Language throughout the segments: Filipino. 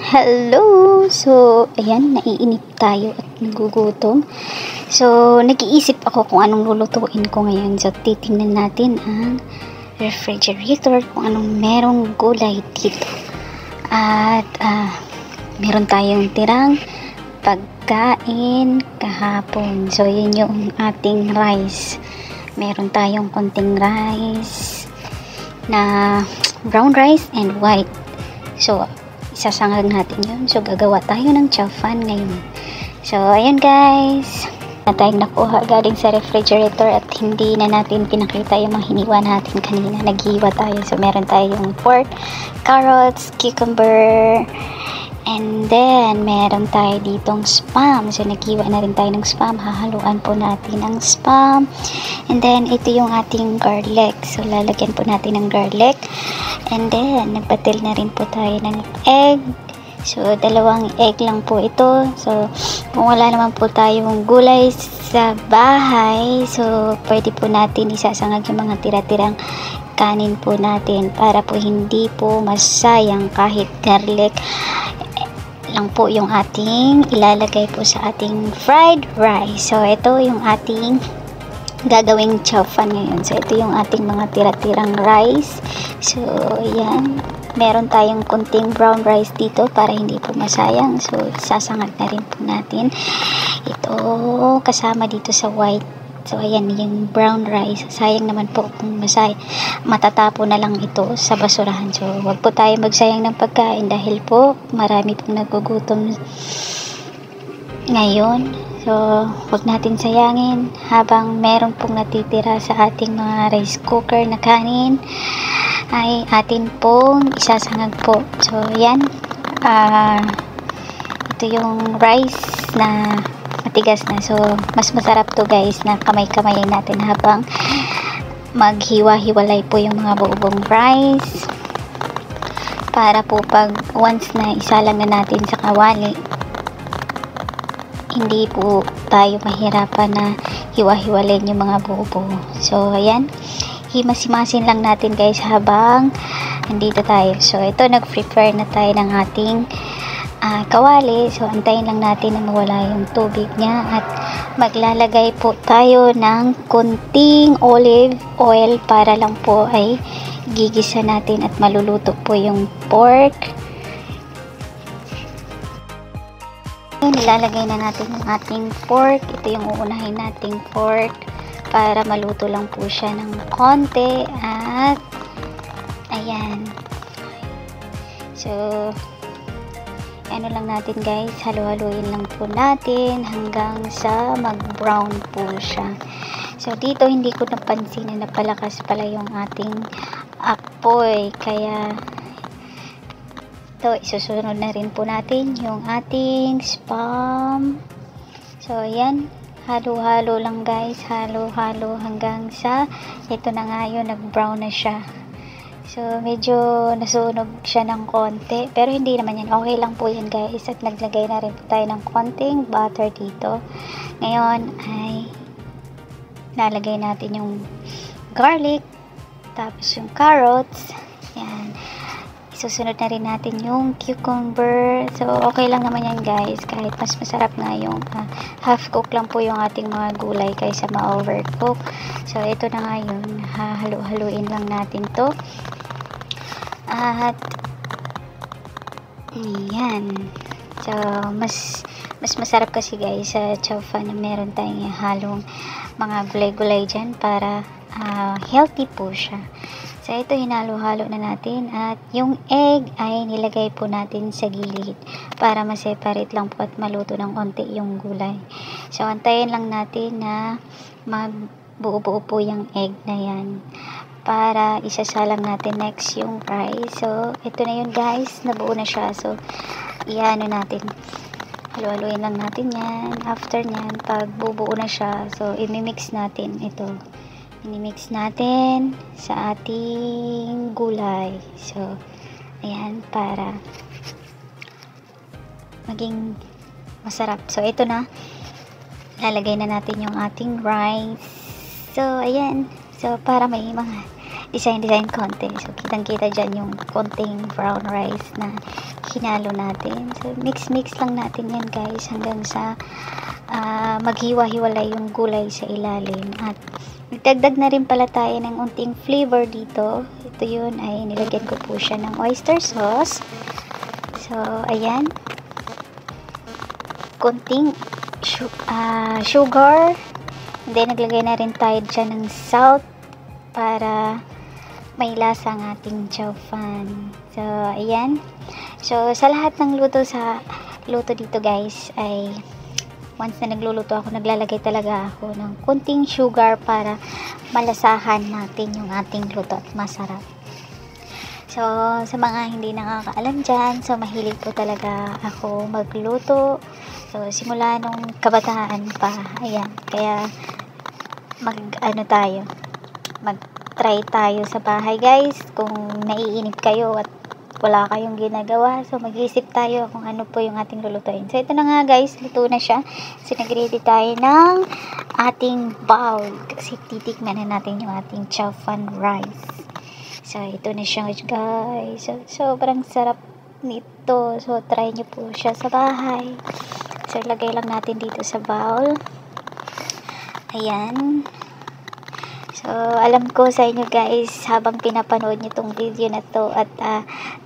Hello! So, ayan, naiinip tayo at nagugutom. So, nag-iisip ako kung anong lulutuin ko ngayon. So, titingnan natin ang refrigerator kung anong merong gulay dito. At, meron tayong tirang pagkain kahapon. So, yun yung ating rice. Meron tayong konting rice na brown rice and white. So, isasangag natin yun. So, gagawa tayo ng chow fan ngayon. So, ayun guys. Na tayong nakuha galing sa refrigerator at hindi na natin pinakita yung mga hiniwa natin kanina. Naghiwa tayo. So, meron tayong pork, carrots, cucumber, and then, meron tayo ditong spam. So, naghiwa na rin tayo ng spam. Hahaluan po natin ang spam. And then, ito yung ating garlic. So, lalagyan po natin ng garlic. And then, nagpatil na rin po tayo ng egg. So, 2 egg lang po ito. So, kung wala naman po tayong gulay sa bahay, so, pwede po natin isasangag yung mga tira-tirang kanin po natin para po hindi po masayang kahit garlic lang po yung ating ilalagay po sa ating fried rice. So, ito yung ating gagawing chow fan ngayon. So, ito yung ating mga tira-tirang rice. So, yan. Meron tayong kunting brown rice dito para hindi po masayang. So, sasangag na rin po natin. Ito, kasama dito sa white. So, ayan, yung brown rice. Sayang naman po kung matatapo na lang ito sa basurahan. So, wag po tayo magsayang ng pagkain dahil po marami pong nagugutom ngayon. So, huwag natin sayangin habang meron pong natitira sa ating mga rice cooker na kanin ay atin pong isasangag po. So, yan. Ito yung rice na matigas na. So, mas masarap to guys na kamay-kamayin natin habang maghiwa-hiwalay po yung mga buong rice para po pag once na isalang na natin sa kawali, hindi po tayo mahirapan na hiwa-hiwalayin yung mga buo-buo. So, ayan. Himasimasin lang natin guys habang nandito tayo. So, ito nag-prepare na tayo ng ating kawali. So, antayin lang natin na mawala yung tubig niya at maglalagay po tayo ng kunting olive oil para lang po ay gigisa natin at maluluto po yung pork. Nilalagay na natin yung ating pork. Ito yung uunahin nating pork para maluto lang po siya ng konti at ayan. So, ano lang natin guys, halo-haloyin lang po natin hanggang sa mag-brown po siya. So, dito hindi ko napansin na napalakas pala yung ating apoy. Kaya, ito, isusunod na rin po natin yung ating spam. So, ayan. Halo-halo lang guys. Halo-halo hanggang sa ito na nga yun, nag-brown na siya. So, medyo nasunog siya ng konti. Pero hindi naman yan. Okay lang po yan guys. At naglagay na rin po tayo ng konting butter dito. Ngayon ay lalagay natin yung garlic. Tapos yung carrots. Yan. Susunod na rin natin yung cucumber. So, okay lang naman yan guys. Kahit mas masarap nga yung half cook lang po yung ating mga gulay kaysa ma-overcook. So, ito na nga yun. Halo-haluin lang natin to. At, yan. So, mas masarap kasi guys sa chow fan na meron tayong halong mga gulay-gulay dyan para healthy po siya. So, ito hinalo-halo na natin at yung egg ay nilagay po natin sa gilid para ma-separate lang po at maluto ng konti yung gulay. So, antayin lang natin na magbuo-buo po yung egg na yan para isasalang natin next yung rice. So, ito na yun guys, nabuo na siya. So, iano natin. Halo-haloin lang natin yan. After nyan, pag bubuo na siya, so, imimix natin ito. Inimix natin sa ating gulay. So, ayan, para maging masarap. So, ito na. Lalagay na natin yung ating rice. So, ayan. So, para may mga design konti. So, kitang-kita dyan yung konting brown rice na hinalo natin. So, mix lang natin yan guys hanggang sa maghiwa-hiwalay yung gulay sa ilalim. At nagdagdag na rin pala tayo ng unting flavor dito. Ito yun ay nilagyan ko po siya ng oyster sauce. So, ayan. Konting sugar. Then, naglagay na rin tayo dyan ng salt para may lasa ang ating chow fan. So, ayan. So, sa lahat ng luto dito guys ay once na nagluluto ako, naglalagay talaga ako ng konting sugar para malasahan natin yung ating luto at masarap. So, sa mga hindi nakakaalam dyan, so mahilig po talaga ako magluto. So, simula nung kabataan pa, ayan, kaya mag-try tayo sa bahay guys. Kung naiinip kayo at wala kayong ginagawa, so mag-isip tayo kung ano po yung ating lulutuin. So, ito na nga guys, luto na siya. So, nag-ready tayo ng ating bowl kasi titikman na natin yung ating chow fan rice. So, ito na siya guys. So, sobrang sarap nito. So, try nyo po siya sa bahay. So, lagay lang natin dito sa bowl. Ayan. So, alam ko sa inyo guys, habang pinapanood nyo tong video na to at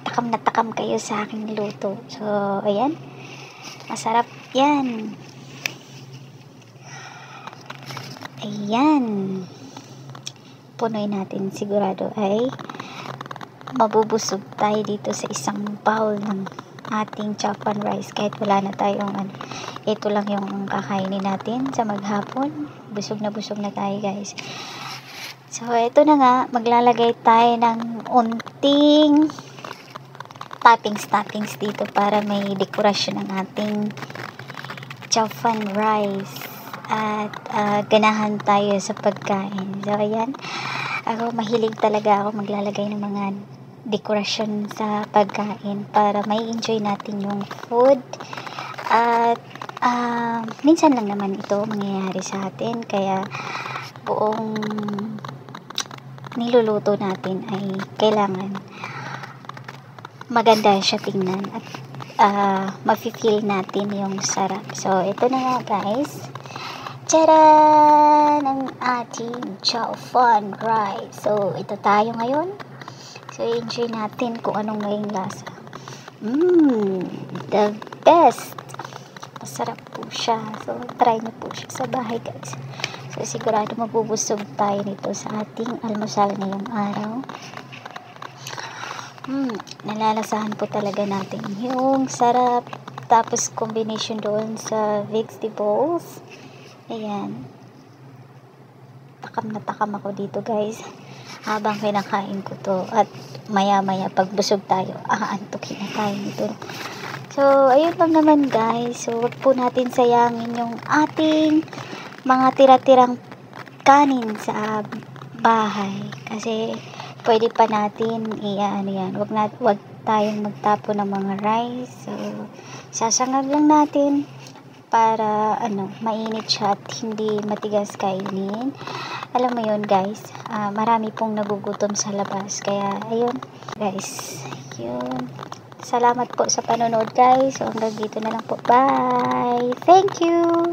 takam na takam kayo sa aking luto. So, ayan. Masarap yan. Ayan. Punoy natin, sigurado ay mabubusog tayo dito sa isang bowl ng ating chow fan rice kahit wala na tayong ito lang yung kakainin natin sa maghapon. Busog na tayo guys. So ito na nga, maglalagay tayo ng unting toppings dito para may dekorasyon ng ating chow fan rice at ganahan tayo sa pagkain. So ayan, ako mahilig talaga ako maglalagay ng mga dekorasyon sa pagkain para may enjoy natin yung food. At minsan lang naman ito mangyayari sa atin, kaya buong niluluto natin ay kailangan maganda siya tingnan at mafe-feel natin yung sarap. So ito na nga guys, charan! Ang ating chow fan rice. So ito tayo ngayon. So, enjoy natin kung anong ngayong lasa. The best. Masarap po siya. So, try nyo po siya sa bahay, guys. So, sigurado mabubusog tayo nito sa ating almusal ngayong araw. Nalalasahan po talaga natin yung sarap. Tapos, combination doon sa vegetables. Ayan. Takam na takam ako dito, guys. Habang kinakain ko to at maya pag busog tayo, aantukin na tayo nito. So, ayun lang naman guys. So, wag po natin sayangin yung ating mga tira-tirang kanin sa bahay. Kasi, pwede pa natin yan. Wag tayong magtapo ng mga rice. So, sasangag lang natin para mainit siya at hindi matigas kainin. Alam mo yun guys, marami pong nagugutom sa labas, kaya ayun guys, yun, salamat po sa panonood guys. So hanggang dito na lang po, bye, thank you.